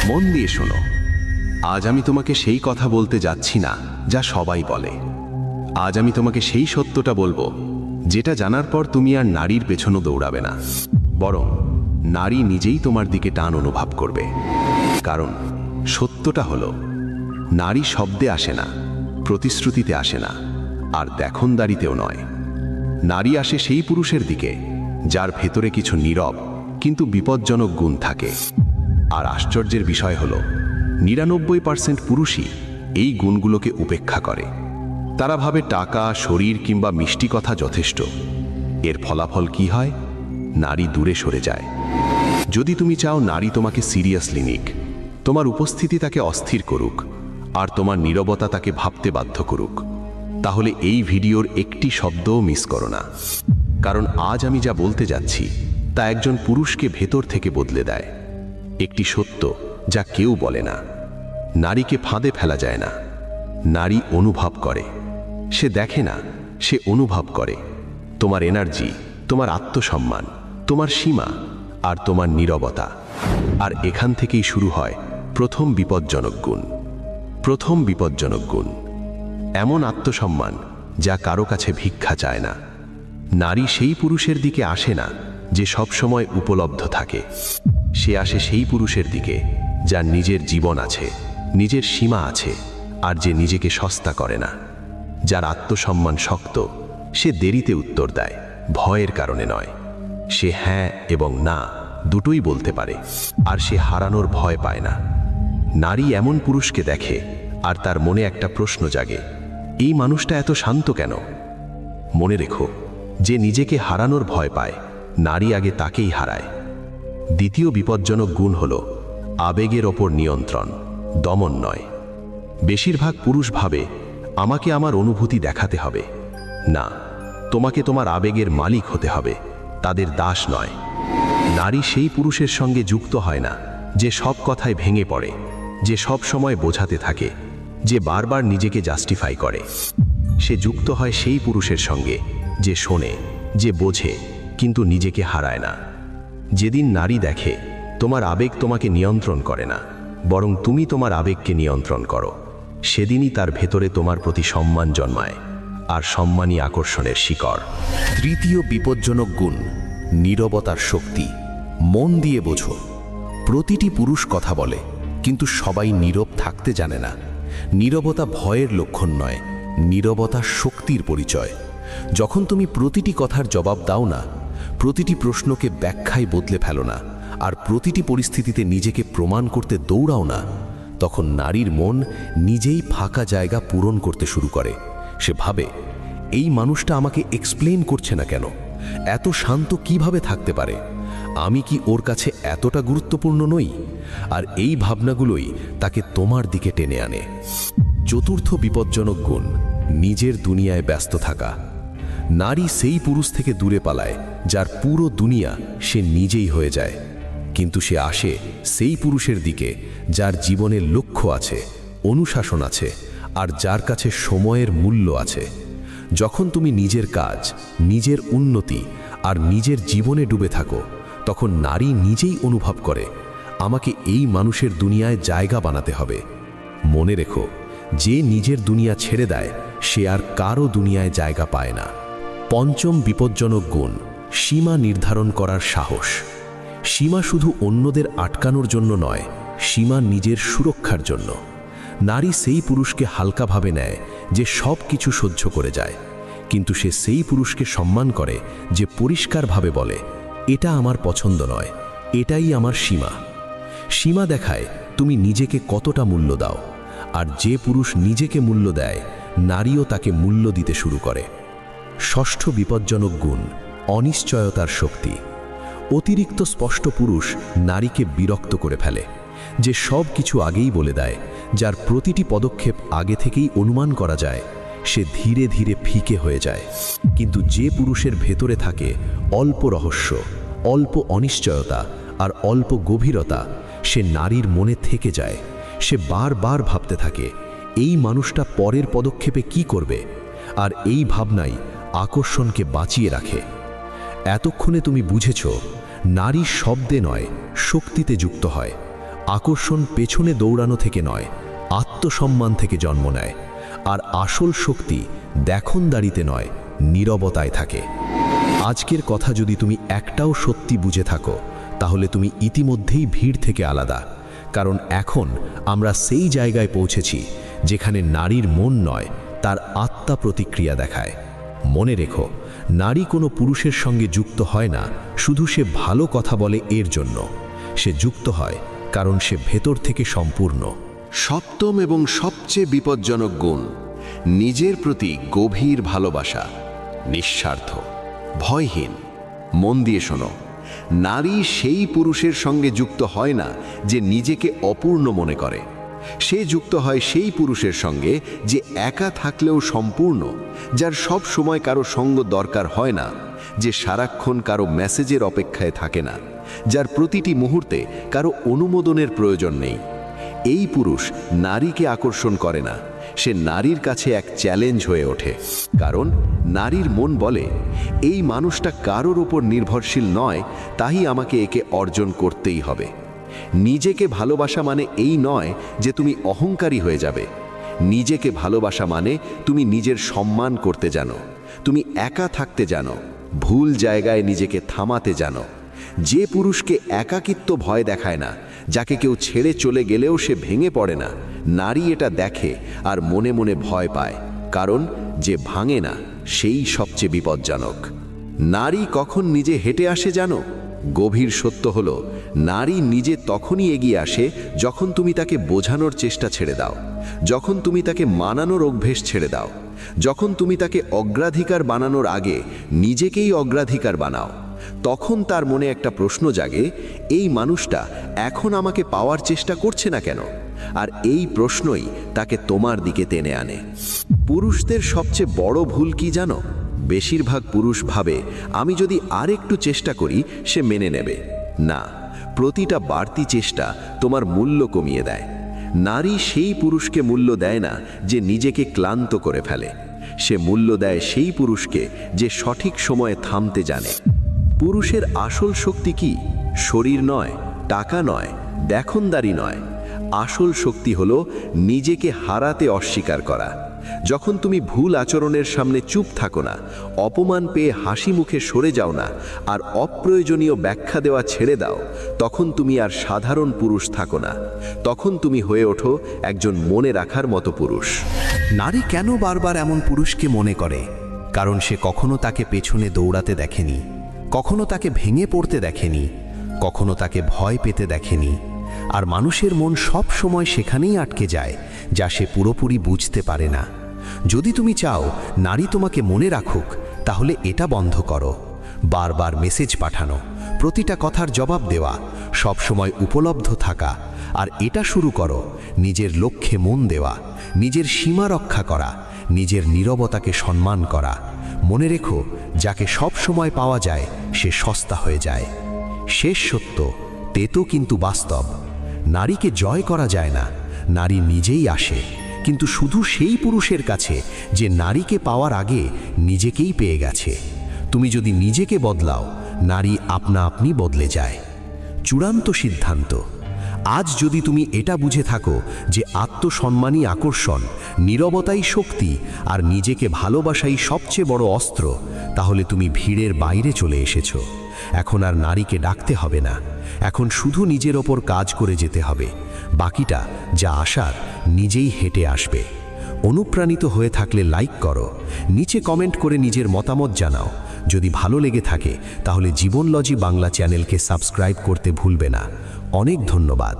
মন দিয়ে শোনো। আজ আমি তোমাকে সেই কথা বলতে যাচ্ছি না যা সবাই বলে। আজ আমি তোমাকে সেই সত্যটা বলবো যেটা জানার পর তুমি আর নারীর পেছনে দৌড়াবে না, বরং নারী নিজেই তোমার দিকে টান অনুভব করবে। কারণ সত্যটা হলো, নারী শব্দে আসে না, প্রতিশ্রুতিতে আসে না, আর দেখনদারিতেও নয়। নারী আসে সেই পুরুষের দিকে যার ভেতরে কিছু নীরব কিন্তু বিপজ্জনক গুণ থাকে। আর আশ্চর্যের বিষয় হলো 99% পুরুষই এই গুণগুলোকে উপেক্ষা করে। তারা ভাবে টাকা, শরীর কিংবা মিষ্টি কথা যথেষ্ট। এর ফলাফল কি হয়? নারী দূরে সরে যায়। যদি তুমি চাও নারী তোমাকে সিরিয়াসলি নিক, তোমার উপস্থিতি তাকে অস্থির করুক, আর তোমার নীরবতা তাকে ভাবতে বাধ্য করুক, তাহলে এই ভিডিওর একটি শব্দও মিস করো না। কারণ আজ আমি যা বলতে যাচ্ছি তা একজন পুরুষকে ভেতর থেকে বদলে দেয়। একটি সত্য যা কেউ বলে না। নারীকে ফাঁদে ফেলা যায় না। নারী অনুভব করে। সে দেখে না, সে অনুভব করে। তোমার এনার্জি, তোমার আত্মসম্মান, তোমার সীমা আর তোমার নীরবতা। আর এখান থেকেই শুরু হয় প্রথম বিপজ্জনক গুণ। প্রথম বিপজ্জনক গুণ এমন আত্মসম্মান যা কারো কাছে ভিক্ষা চায় না। নারী সেই পুরুষের দিকে আসে না যে সবসময় উপলব্ধ থাকে। সে আসে সেই পুরুষের দিকে যার নিজের জীবন আছে, নিজের সীমা আছে, আর যে নিজেকে সস্তা করে না। যার আত্মসম্মান শক্ত, সে দেরিতে উত্তর দেয়, ভয়ের কারণে নয়। সে হ্যাঁ এবং না দুটোই বলতে পারে, আর সে হারানোর ভয় পায় না। নারী এমন পুরুষকে দেখে আর তার মনে একটা প্রশ্ন জাগে, এই মানুষটা এত শান্ত কেন? মনে রেখো, যে নিজেকে হারানোর ভয় পায়, নারী আগে তাকেই হারায়। দ্বিতীয় বিপজ্জনক গুণ হল আবেগের ওপর নিয়ন্ত্রণ, দমন নয়। বেশিরভাগ পুরুষ ভাবে আমাকে আমার অনুভূতি দেখাতে হবে। না, তোমাকে তোমার আবেগের মালিক হতে হবে, তাদের দাস নয়। নারী সেই পুরুষের সঙ্গে যুক্ত হয় না যে সব কথায় ভেঙে পড়ে, যে সব সময় বোঝাতে থাকে, যে বারবার নিজেকে জাস্টিফাই করে। সে যুক্ত হয় সেই পুরুষের সঙ্গে যে শোনে, যে বোঝে, কিন্তু নিজেকে হারায় না। যেদিন নারী দেখে তোমার আবেগ তোমাকে নিয়ন্ত্রণ করে না, বরং তুমি তোমার আবেগকে নিয়ন্ত্রণ করো, সেদিনই তার ভেতরে তোমার প্রতি সম্মান জন্মায়, আর সম্মানই আকর্ষণের শিকড়। তৃতীয় বিপজ্জনক গুণ নীরবতার শক্তি। মন দিয়ে বোঝো, প্রতিটি পুরুষ কথা বলে, কিন্তু সবাই নীরব থাকতে জানে না। নীরবতা ভয়ের লক্ষণ নয়, নীরবতা শক্তির পরিচয়। যখন তুমি প্রতিটি কথার জবাব দাও না, প্রতিটি প্রশ্নকে ব্যাখ্যায় বদলে ফেলো না, আর প্রতিটি পরিস্থিতিতে নিজেকে প্রমাণ করতে দৌড়াও না, তখন নারীর মন নিজেই ফাঁকা জায়গা পূরণ করতে শুরু করে। সে ভাবে, এই মানুষটা আমাকে এক্সপ্লেন করছে না কেন? এত শান্ত কিভাবে থাকতে পারে? আমি কি ওর কাছে এতটা গুরুত্বপূর্ণ নই? আর এই ভাবনাগুলোই তাকে তোমার দিকে টেনে আনে। চতুর্থ বিপজ্জনক গুণ নিজের দুনিয়ায় ব্যস্ত থাকা। নারী সেই পুরুষ থেকে দূরে পালায় যার পুরো দুনিয়া সে নিজেই হয়ে যায়। কিন্তু সে আসে সেই পুরুষের দিকে যার জীবনের লক্ষ্য আছে, অনুশাসন আছে, আর যার কাছে সময়ের মূল্য আছে। যখন তুমি নিজের কাজ, নিজের উন্নতি আর নিজের জীবনে ডুবে থাকো, তখন নারী নিজেই অনুভব করে, আমাকে এই মানুষের দুনিয়ায় জায়গা বানাতে হবে। মনে রেখো, যে নিজের দুনিয়া ছেড়ে দেয় সে আর কারো দুনিয়ায় জায়গা পায় না। পঞ্চম বিপজ্জনক গুণ সীমা নির্ধারণ করার সাহস। সীমা শুধু অন্যদের আটকানোর জন্য নয়, সীমা নিজের সুরক্ষার জন্য। নারী সেই পুরুষকে হালকাভাবে নেয় যে সব কিছু সহ্য করে যায়, কিন্তু সে সেই পুরুষকে সম্মান করে যে পরিষ্কারভাবে বলে, এটা আমার পছন্দ নয়, এটাই আমার সীমা। সীমা দেখায় তুমি নিজেকে কতটা মূল্য দাও, আর যে পুরুষ নিজেকে মূল্য দেয়, নারীও তাকে মূল্য দিতে শুরু করে। ষষ্ঠ বিপজ্জনক গুণ অনিশ্চয়তার শক্তি। অতিরিক্ত স্পষ্ট পুরুষ নারীকে বিরক্ত করে ফেলে, যে সব কিছু আগেই বলে দেয়, যার প্রতিটি পদক্ষেপ আগে থেকেই অনুমান করা যায়। সে ধীরে ধীরে ফিকে হয়ে যায়। কিন্তু যে পুরুষের ভেতরে থাকে অল্প রহস্য, অল্প অনিশ্চয়তা আর অল্প গভীরতা, সে নারীর মনে থেকে যায়। সে বারবার ভাবতে থাকে, এই মানুষটা পরের পদক্ষেপে কি করবে, আর এই ভাবনাই আকর্ষণকে বাঁচিয়ে রাখে। এতক্ষণে তুমি বুঝেছ, নারী শব্দে নয়, শক্তিতে যুক্ত হয়। আকর্ষণ পেছনে দৌড়ানো থেকে নয়, আত্মসম্মান থেকে জন্ম নেয়। আর আসল শক্তি দেখনদারিতে নয়, নীরবতায় থাকে। আজকের কথা যদি তুমি একটাও সত্যি বুঝে থাকো, তাহলে তুমি ইতিমধ্যেই ভিড় থেকে আলাদা। কারণ এখন আমরা সেই জায়গায় পৌঁছেছি যেখানে নারীর মন নয়, তার আত্মা প্রতিক্রিয়া দেখায়। মনে রেখো, নারী কোনো পুরুষের সঙ্গে যুক্ত হয় না শুধু সে ভালো কথা বলে এর জন্য। সে যুক্ত হয় কারণ সে ভেতর থেকে সম্পূর্ণ। সপ্তম এবং সবচেয়ে বিপজ্জনক গুণ, নিজের প্রতি গভীর ভালোবাসা, নিঃস্বার্থ, ভয়হীন। মন দিয়ে শোনো, নারী সেই পুরুষের সঙ্গে যুক্ত হয় না যে নিজেকে অপূর্ণ মনে করে। সে যুক্ত হয় সেই পুরুষের সঙ্গে যে একা থাকলেও সম্পূর্ণ, যার সব সময় কারো সঙ্গ দরকার হয় না, যে সারাক্ষণ কারো মেসেজের অপেক্ষায় থাকে না, যার প্রতিটি মুহূর্তে কারো অনুমোদনের প্রয়োজন নেই। এই পুরুষ নারীকে আকর্ষণ করে না, সে নারীর কাছে এক চ্যালেঞ্জ হয়ে ওঠে। কারণ নারীর মন বলে, এই মানুষটা কারোর ওপর নির্ভরশীল নয়, তাই আমাকে একে অর্জন করতেই হবে। নিজেকে ভালোবাসা মানে এই নয় যে তুমি অহংকারী হয়ে যাবে। নিজেকে ভালোবাসা মানে তুমি নিজের সম্মান করতে জানো, তুমি একা থাকতে জানো, ভুল জায়গায় নিজেকে থামাতে জানো। যে পুরুষকে একাকিত্ব ভয় দেখায় না, যাকে কেউ ছেড়ে চলে গেলেও সে ভেঙে পড়ে না, নারী এটা দেখে আর মনে মনে ভয় পায়। কারণ যে ভাঙে না সেই সবচেয়ে বিপজ্জনক। নারী কখন নিজে হেঁটে আসে জানো? গভীর সত্য হলো, নারী নিজে তখনই এগিয়ে আসে যখন তুমি তাকে বোঝানোর চেষ্টা ছেড়ে দাও, যখন তুমি তাকে মানানোর অভ্যেস ছেড়ে দাও, যখন তুমি তাকে অগ্রাধিকার বানানোর আগে নিজেকেই অগ্রাধিকার বানাও। তখন তার মনে একটা প্রশ্ন জাগে, এই মানুষটা এখন আমাকে পাওয়ার চেষ্টা করছে না কেন? আর এই প্রশ্নই তাকে তোমার দিকে টেনে আনে। পুরুষদের সবচেয়ে বড় ভুল কি জানো? বেশিরভাগ পুরুষ ভাবে, আমি যদি আরেকটু চেষ্টা করি সে মেনে নেবে। না, প্রতিটা বাড়তি চেষ্টা তোমার মূল্য কমিয়ে দেয়। নারী সেই পুরুষকে মূল্য দেয় না যে নিজেকে ক্লান্ত করে ফেলে, সে মূল্য দেয় সেই পুরুষকে যে সঠিক সময়ে থামতে জানে। পুরুষের আসল শক্তি কি? শরীর নয়, টাকা নয়, দেখনদারি নয়। আসল শক্তি হলো নিজেকে হারাতে অস্বীকার করা। যখন তুমি ভুল আচরণের সামনে চুপ থাকো না, অপমান পেয়ে হাসি মুখে সরে যাও না, আর অপ্রয়োজনীয় ব্যাখ্যা দেওয়া ছেড়ে দাও, তখন তুমি আর সাধারণ পুরুষ থাকো না, তখন তুমি হয়ে ওঠো একজন মনে রাখার মতো পুরুষ। নারী কেন বারবার এমন পুরুষকে মনে করে? কারণ সে কখনো তাকে পেছনে দৌড়াতে দেখেনি, কখনো তাকে ভেঙে পড়তে দেখেনি, কখনো তাকে ভয় পেতে দেখেনি। আর মানুষের মন সব সময় সেখানেই আটকে যায় যা সে পুরোপুরি বুঝতে পারে না। যদি তুমি চাও নারী তোমাকে মনে রাখুক, তাহলে এটা বন্ধ করো। বারবার মেসেজ পাঠানো, প্রতিটা কথার জবাব দেওয়া, সব সময় উপলব্ধ থাকা। আর এটা শুরু করো নিজের লক্ষ্যে মন দেওয়া, নিজের সীমা রক্ষা করা, নিজের নীরবতাকে সম্মান করা। মনে রেখো, যাকে সব সময় পাওয়া যায় সে সস্তা হয়ে যায়। শেষ সত্য, তেতো কিন্তু বাস্তব। নারীকে জয় করা যায় না, নারী নিজেই আসে, কিন্তু শুধু সেই পুরুষের কাছে যে নারীকে পাওয়ার আগে নিজেকেই পেয়ে গেছে। তুমি যদি নিজেকে বদলাও, নারী আপনা আপনি বদলে যায়। চূড়ান্ত সিদ্ধান্ত, আজ যদি তুমি এটা বুঝে থাকো যে আত্মসম্মানই আকর্ষণ, নীরবতাই শক্তি, আর নিজেকে ভালোবাসাই সবচেয়ে বড় অস্ত্র, তাহলে তুমি ভিড়ের বাইরে চলে এসেছো। এখন আর নারীকে ডাকতে হবে না, এখন শুধু নিজের ওপর কাজ করে যেতে হবে। বাকিটা যা আসার নিজেই হেঁটে আসবে। অনুপ্রাণিত হয়ে থাকলে লাইক করো, নিচে কমেন্ট করে নিজের মতামত জানাও। যদি ভালো লেগে থাকে তাহলে জীবনলজি বাংলা চ্যানেলকে সাবস্ক্রাইব করতে ভুলবে না। অনেক ধন্যবাদ।